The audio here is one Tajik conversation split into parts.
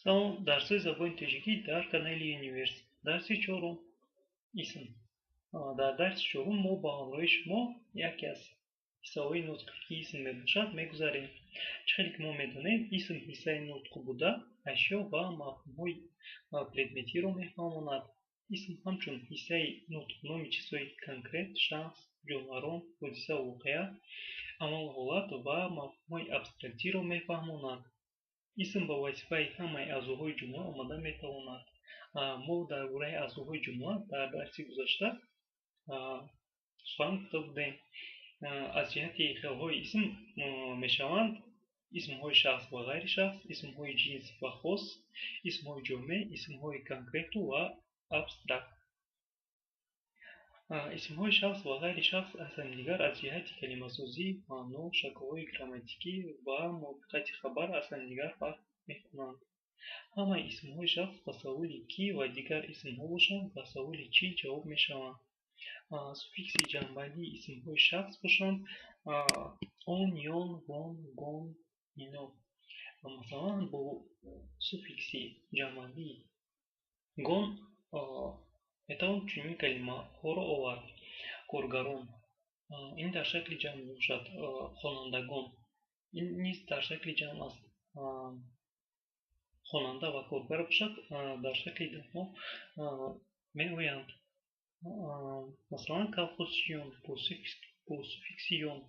Салон дарсои забони тоҷикӣ дар канали Universe. Дарси чорум. Исм. Дар дарси чорум мо ба ҳамроҳи шумо яке аз ҳиссаҳои нутқи ки исм мебошад мегузарем. Чӣ хеле ки мо медонем, исм ҳиссаи нутқ буда ашё ва мафҳумҳои предметиро мефаҳмонад. Исм ҳамчун ҳиссаи нутқ номи чизҳои конкрет, шахс, ҷонварон, ҳодисаву воқеа, амал ҳолат ва мафҳумҳои абстрактиро мефаҳмонад. Исм ба вазифаи ҳамаи аъзоҳои ҷумла омада метавонад. Мо дар бораи аъзоҳои ҷумла дар дарси гузашта сухан гуфта будем. Аз ҷиҳати хелҳои исм мешаванд исмҳои шахс ва ғайри шахс, исмҳои ҷинс ва хос, исмҳои ҷомеъ, исмҳои конкрету ва абстракт. Исмҳои шахс ва ғайри шахс аз ҳамдигар аз ҷиҳати калимасозӣ, маъно, шаклҳои грамматикӣ ва мувофиқати хабар аз ҳамдигар фарқ мекунанд. Ҳамаи исмҳои шахс ба саволи ки ва дигар исмҳо бошанд, ба саволи чӣ ҷавоб мешаванд. Суффикси ҷамъбандии исмҳои шахс бошанд он, ён, вон, гон, ино. Масалан, бо суффикси ҷамъбандии гон метавон чунин калимаҳоро овард. Коргарон. Ин дар шакли ҷамъ мебошад. Хонандагон. Ин низ дар шакли ҷамъ аст. Хонанда ва коргар бошад, дар шакли даҳҳо меоянд. Масалан, колхозчиён бо суффикси ён.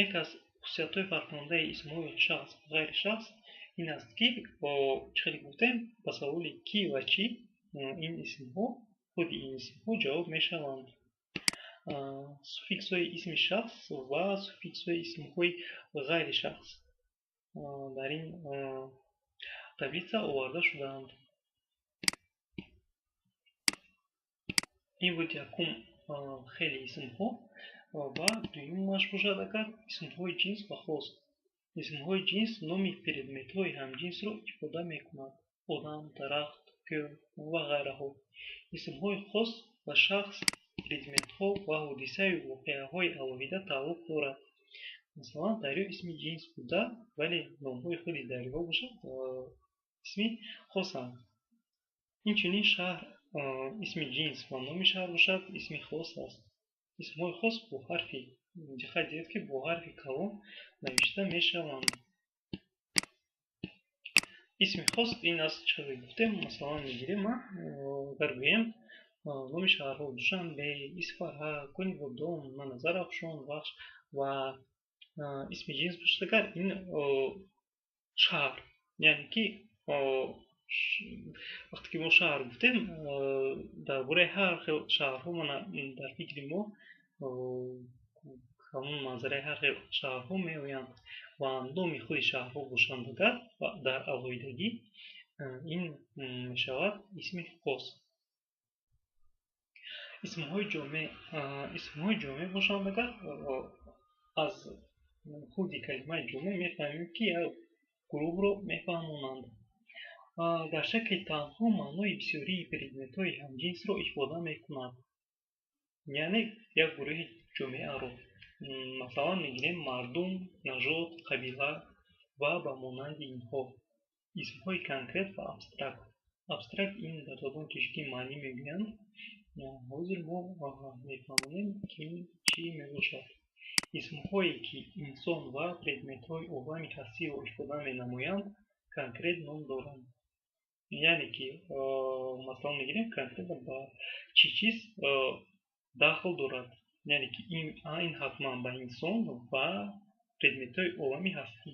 Яке аз хусусиятҳои фарқкунандаи исмҳои шахс ва ғайри шахс ин аст ки чӣ хеле гуфтем, ба саволи ки ва чӣ худи ин исмҳо ҷавоб мешаванд. Суффиксҳои исми шахс ва суффиксҳои исмҳои ғайри шахс дар ин таблица оварда шудаанд. Ин буд якум хели исмҳо ва дуюмаш бошад агар исмҳои ҷинс ва хос. Исмҳои ҷинс номи предметҳои ҳамҷинсро ифода мекунад. Одам, дарахт, кӯл ва ғайраҳо. Исмҳои хос ба шахс, предметҳо ва ҳодисаи воқеаҳои алоҳида тааллуқ дорад. Масалан, дарё исми ҷинс буда, вале номҳои худи дарёҳо бошад исми хосанд. Инчунин шаҳр исми ҷинс ва номи шаҳр бошад, исми хос аст. Исмҳои хос бо ҳарфи диққат диҳед ки бо ҳарфи калон навишта мешаванд. Исми хос ин аст, чӣ хеле гуфтем. Масалан, мегирем агар гӯем номи шаҳрҳо: Душанбе, Исфара, Кониводон, Маназарафшон ва исми ҷинс бошад агар ин шаҳр, яъне ки вақте ки мо шаҳр гуфтем, дар бораи ҳар хел шаҳрҳо дар фикри мо ҳамон манзараи ҳар хел шаҳрҳо меоянд ва номи худи шаҳрҳо бошанд агар дар алоҳидагӣ, ин мешавад исми хос. Исмҳои ҷомеъ бошанд агар аз худи калимаи ҷомеъ мефаҳмем ки як гурӯҳро мефаҳмонанд. Дар шакли танҳо маънои бисёрии предметҳои ҳамҷинсро ифода мекунад, яъне як гурӯҳи ҷомеъаро. Масалан, мегирем мардум, нажод, қабила ва ба монанди инҳо. Исмҳои конкрет ва абстракт. Абстракт ин дар забони тоҷикӣ маънӣ мегӯянд. Ҳозир мо мефаҳмонем ки чӣ мебошад. Исмҳое ки инсон ва предметҳои олами ҳастиро ифода менамоянд, конкрет ном доранд. Яъне ки масалан мегирем конкретно ба чӣ чиз дахл дорад, яъне ки ин ҳатман ба инсон ва предметҳои олами ҳастӣ.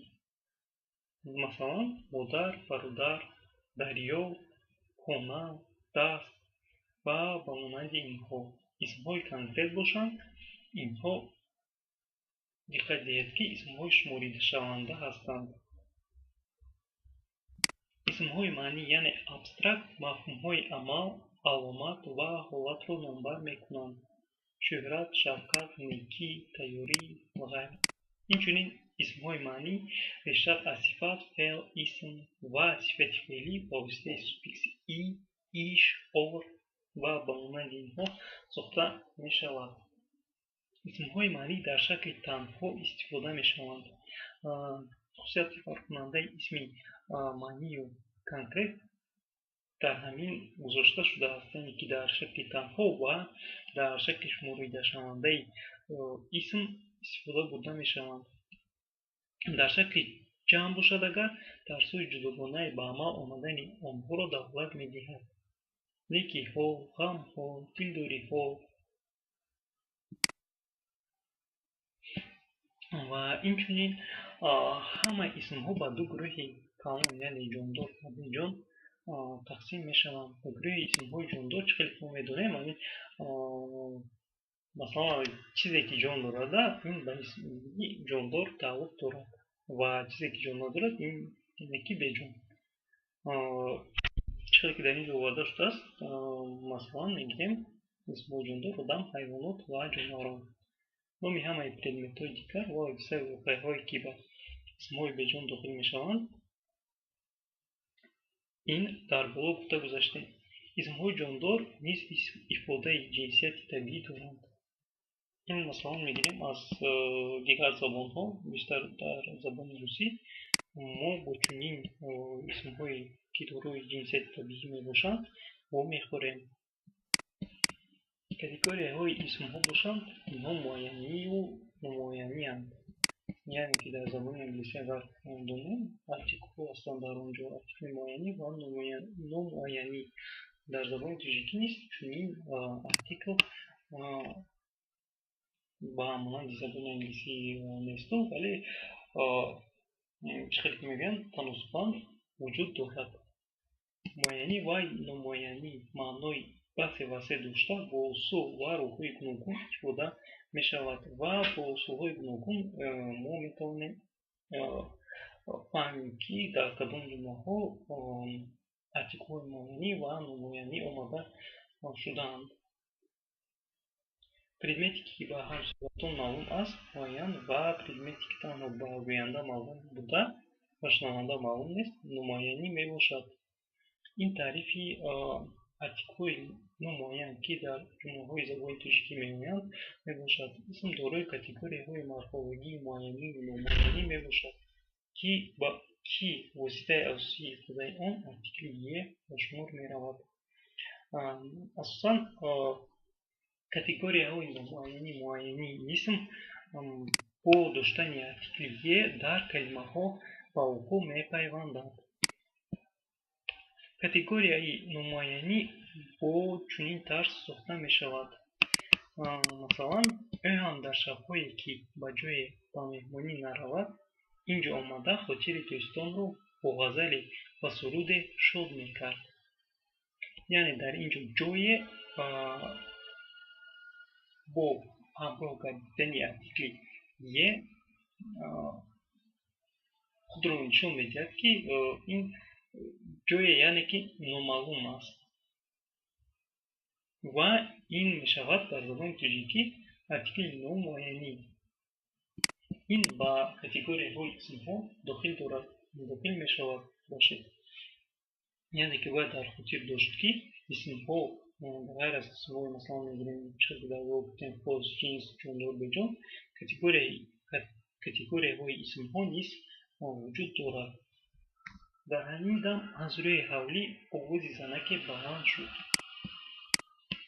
Масалан, модар, бародар, дарё, хона, даст ва ба монанди инҳо. Исмҳои конкрет бошанд. Инҳо диққат диҳед ки исмҳои шуморидашаванда ҳастанд. исмҳои маънӣ яъне абстракт мафҳумҳои амал, аломат ва ҳолатро номбар мекунанд. Шӯҳрат, шафқат, некӣ, тайёрӣ ва ғайра. Инчунин исмҳои маънӣ бештар аз сифат, феъл, исм ва сифати феълӣ ба воситаи суффикси и, иш, ор ва ба монанди инҳо сохта мешавад. Исмҳои маънӣ дар шакли танҳо истифода мешаванд. خصوصیت فرق‌کننده اسم معنی و کنکرت در همین گذاشته شده هستند که در شکل تنها و در شکل شموریده شونده اسم استفاده برده می شوند. در شکل جمع باشد اگر درس‌های جداگانه به عمل آمدن آنها را دلالت می‌دهد. نیکی‌ها، غم‌ها، دلداری‌ها و اینچنین همه اسم‌ها به دو گروه کلان یعنی جاندار و بیجان تقسیم می‌شوند. به گروه اسم‌های جاندار چه خیلی می‌دونیم، یعنی مثلا چیزی که جان دارد این به اسم جاندار تعلق دارد و چیزی که جان ندارد این یکی بیجان. چیزی که در اینجا آورده شده است، مثلا میگیم اسم‌های جاندار آدم، حیوانات و جانوران. نام همه предмет‌های دیگر و اکثر واقعه‌هایی که به اسم‌های بیجان داخل می‌شوند این در بالا گفته گذشته. اسم‌های جاندار نیز افاده جنسیت طبیعی دارند. این مثلا می‌گیریم از دیگر زبان‌ها، بیشتر در زبان روسی ما با چنین اسم‌هایی که دارای جنسیت طبیعی میباشند ما میخوریم. کاتگوری‌های اسم‌ها باشند نامعینی و نامعینی اند. یعنی که در زبان انگلیسی اگر دونیم ارتیکل هستند در اونجا ارتیکل معینی و نامعینی. در زبان تاجیکی نیست چنین ارتیکل با مانند زبان انگلیسی نیست، ولی چیزی که میگن تناسباً وجود دارد. معینی و نامعینی معنای بحث واسه داشته با اصول و روح‌های گوناگون استفاده می‌شود و با اصول‌های گوناگون ما می‌توانیم فهمیم که در کدام جمله‌ها ارتیکل‌های معینی و نامعینی آمده شده‌اند. предмети که به هر صورتون معلوم است معین و предмети که تنها به گوینده معلوم بوده و شنونده معلوم نیست نامعینی میباشد. این تعریفی ارتیکل‌های نامعین که در جمله‌های زبان تاجیکی میآیند میباشد. اسم دارای کاتگوری‌های مرحله‌ای معینی و نامعینی میباشد که با واسطه اساسی استفاده آن ارتیکل یه به شمار میرود. اساساً کاتگوری‌های معینی اسم با داشتن ارتیکل یه در کلمه‌ها به وقوع میپیوندند. کاتگوریای نامعینی با چنین طرز ساخته میشود. مثلا او هم در شب‌هایی که به جای به مهمانی نرود اینجا آمده خاطر دوستان رو با غزل و سرود شاد میکرد. یعنی در اینجا جای با همراه گردیدن ارتیکل یه خود رو نشون میدهد که این جای یعنی که نامعلوم است و این میشود در زبان تاجیکی ارتیکل نامعینی. این با کاتگوری‌های اسم‌ها داخل میشود باشد. یعنی که باید در خاطر داشت که اسم‌ها غیر از اسم‌های مثلا میگیریم چه در گفتیم خاص، جنس، جاندار، بیجان کاتگوری‌های اسم‌ها نیز وجود دارد. در همین دم از روی حولی آواز زنک بلند شد.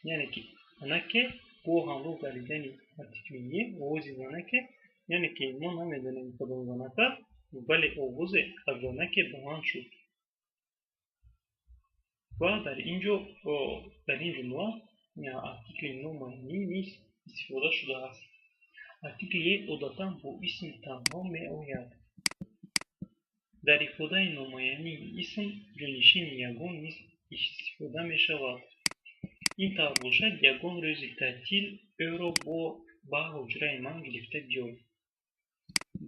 یعنی که زنک با همراه گردیدن ارتیکل یه آواز زنک، یعنی که ما نمیدونیم کدام زنک است ولی آواز از زنک بلند شد. و در این جمله ارتیکل نامعینی نیز استفاده شده است. ارتیکل یه عادتاً با اسم تنها می آید. در افاده نامعینی اسم جانشین یگان نیز استفاده می شود. این طور باشد یگان روز تعطیل او را به حجره من گرفته بیاید.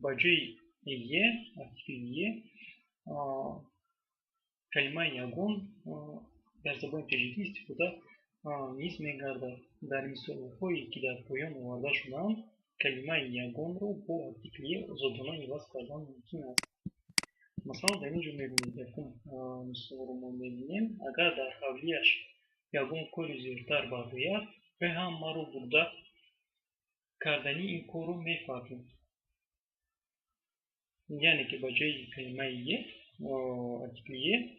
با جای یه ارتیکل یه کلمه یگان در زبان تاجیکی استفاده نیز می‌گردد. در مثال‌هایی که در پایان آورده شده‌اند کلمه یگان را با ارتیکل یه آزادانه عوض کردن ممکن است. مثلا در اینجا می‌بینید یکم مثال رو ما می‌بینیم اگر در حولیش یگان کاری زیرتر بگوید او هم ما رو برده کردنی این کار رو می‌فرماید. یعنی که با جای کلمه یه ارتیکل یه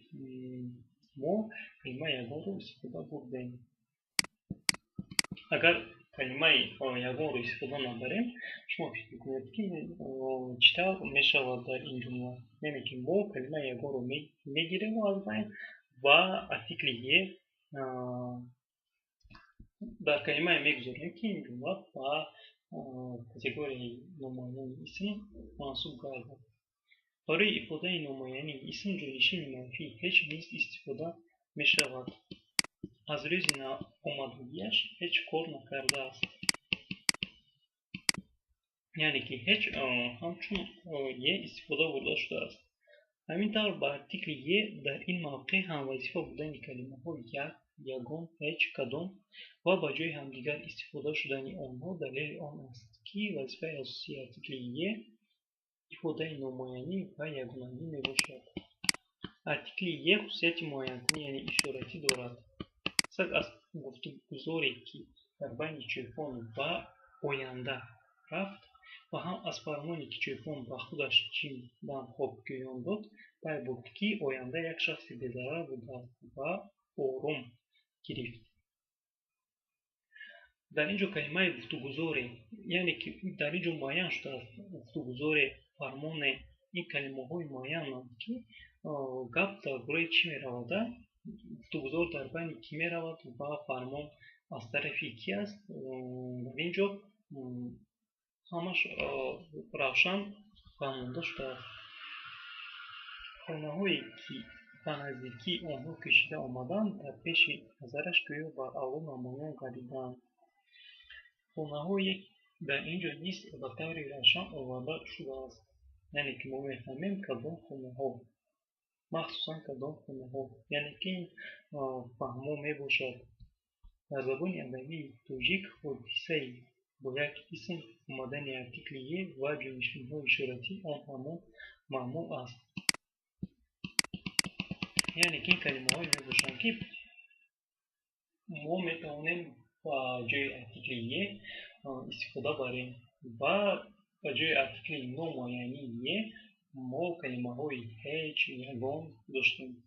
ما کلمه یگان رو استفاده بردیم. اگر کلمه یگان رو استفاده نبریم شما فکر میکنید که چطور میشود در این جمله؟ یعنی که ما کلمه یگان رو میگیریم و از بین و ارتیکل یه در کلمه میگذاریم که این جمله با کاتگوری نمایان اسم منصوب گردد. برای ifade نمایانی اسم جانشین منفی هیچ نیز استفاده می شود. از روز آمدگیش هیچ کار نکرده است. یعنی که هیچ همچون یه استفاده برده شده است. همینطور با ارتیکل یه در این موقع هم وظیفه بودن کلمه ها یک، یگان، هیچ، کدام و با جای همدیگر استفاده شدن آنها دلیل آن است که وظیفه اساسی ارتیکل یه ifade نمایانی و یگانگی می باشد. ارتیکل یه خصوصیت معین کنی یعنی اشارتی دارد. سگ از گفتگوزاری که در بین چوپان و آینده رفت و هم از فرمانی که چوپان با خودش چین دم خواب گویان داد باید بود که آینده یک شخص بی‌ضرر بوده و آروم گرفت. در اینجا کلمه گفتگوزاری یعنی که در اینجا معین شده است گفتگوزاری فرمان این کلمه های معین که گپ درباره چی می رود گفتگوزار در بین کی می رود و فرمان از طرف کی است در اینجا همش روشن فهمانده شده است. خانه هایی که به نزدیکی آنها کشیده آمدند در پیش نظرش گویا بر اول نمایان گردیدند. خانه هایی در اینجا نیست به طور روشن آورده شده است. یعنی که ما میفهمیم کدام خانه ها مخصوصا کدام خانه ها یعنی که این فهمو می باشد. در زبان ادبی توجیه حادثه با یک اسم آمدن ارتیکل یه و جانشین های اشارتی آن همان ممنوع است. یعنی که این کلمه های می باشند که ما می توانیم با جای ارتیکل یه استفاده بریم و با جای ارتیکل نمایانی یه ما کلمه های هیچ یگان داشتیم.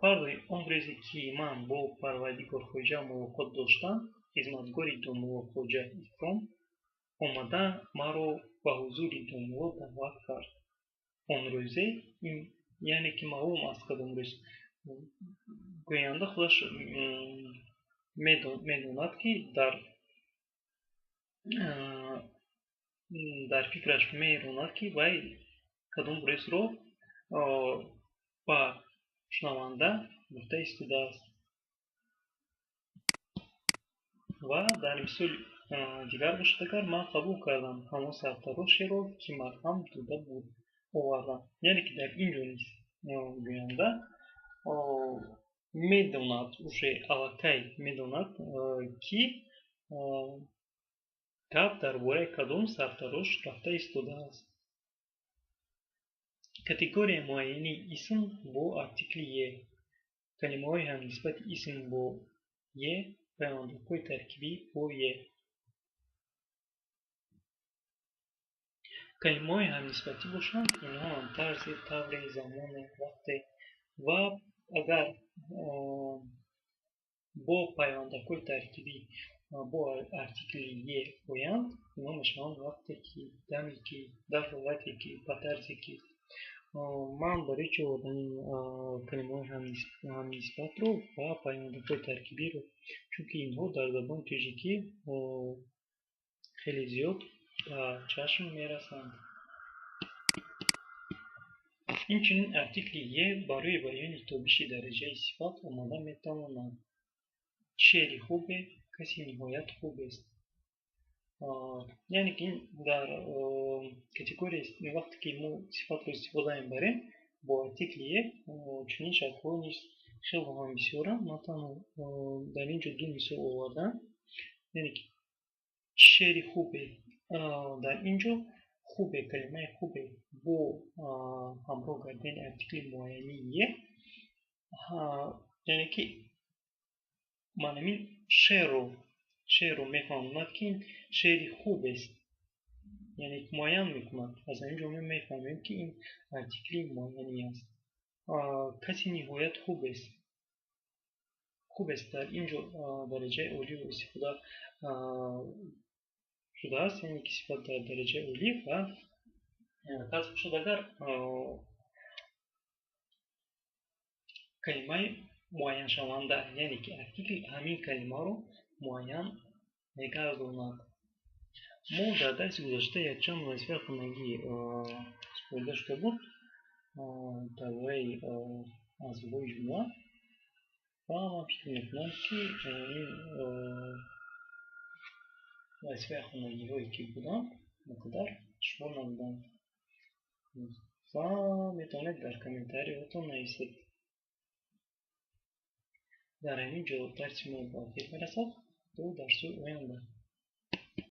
فرض اون روزی که من با پروردگار خواجه ملاقات داشتم خدمتگار دانوا خواجه اکرام آمده مرا به حضور دانوا دعوت کرد. اون روزه یعنی که معلوم است کدام روز گوینده خودش میداند که در فکرش میراند که وی کدام روز رو با شنونده گفته ایستاده است. و در مثال دیگر باشد اگر من قبول کردم همون سرتراشی رو که مرهم دوده بود آوردم. یعنی که در اینجا نیست گوینده میداند اوشه алакай میداند که گپ درباره کدام سرتراش رفته ایستاده است. کاتگوری معینی اسم با ارتیکل یه کلمه های هم نسبت اسم با یه پیوندک‌های ترکیبی با یه کلمه های هم نسبتی باشند اینها هم طرز طور زمان وقت و اگر با پیوندک‌های ترکیبی با ارتیکل یه بایند اینا میشوند وقتی که دمی که در وقتی که به طرزی که من برای چه آوردم کلمه هم نسبت رو و پیوندک‌های ترکیبی رو چون که اینها در زبان تاجیکی خیلی زیاد به چشم میرسند. اینچنین ارتیکل یه برای بیان تابش درجه صفت آمده میتواند شعری خوبه کسی نهایت خوب است. یعنی که این در کاتگوری است وقتی که ما صفت رو استفاده میبریم با ارتیکل یه چنین شکل نیست خیلی هم بسیاره. مثلا در اینجا دو مثال آوردم یعنی که شعری خوبه در اینجا خوبه کلمه خوبه با همراه کردن ارتیکل معینی یه یعنی که من همین شعر رو میفهمم که این شعری خوب است. یعنی معین میکنند. از این جمله میفهمیم که این ارتیکلی معینی است. کسی نهایت خوب است در این درجه اولی و استفاده شده است، یعنی که صفت در درجه اولی و کسب شد اگر کلمه معین شونده، یعنی که ارتیکل همین کلمه رو معین میگرداند. ما در درس گذشته یک چند وظیفه خانگی سپرده شده بود درباره انواع جمله و من فکر میکنم که این وظیفه خانگی هایی که بودم مقدار شما نبودم و میتونید در کامنتاری هاتون نویسید. در همین جا درس ما به آخر میرسد. تا درس آینده.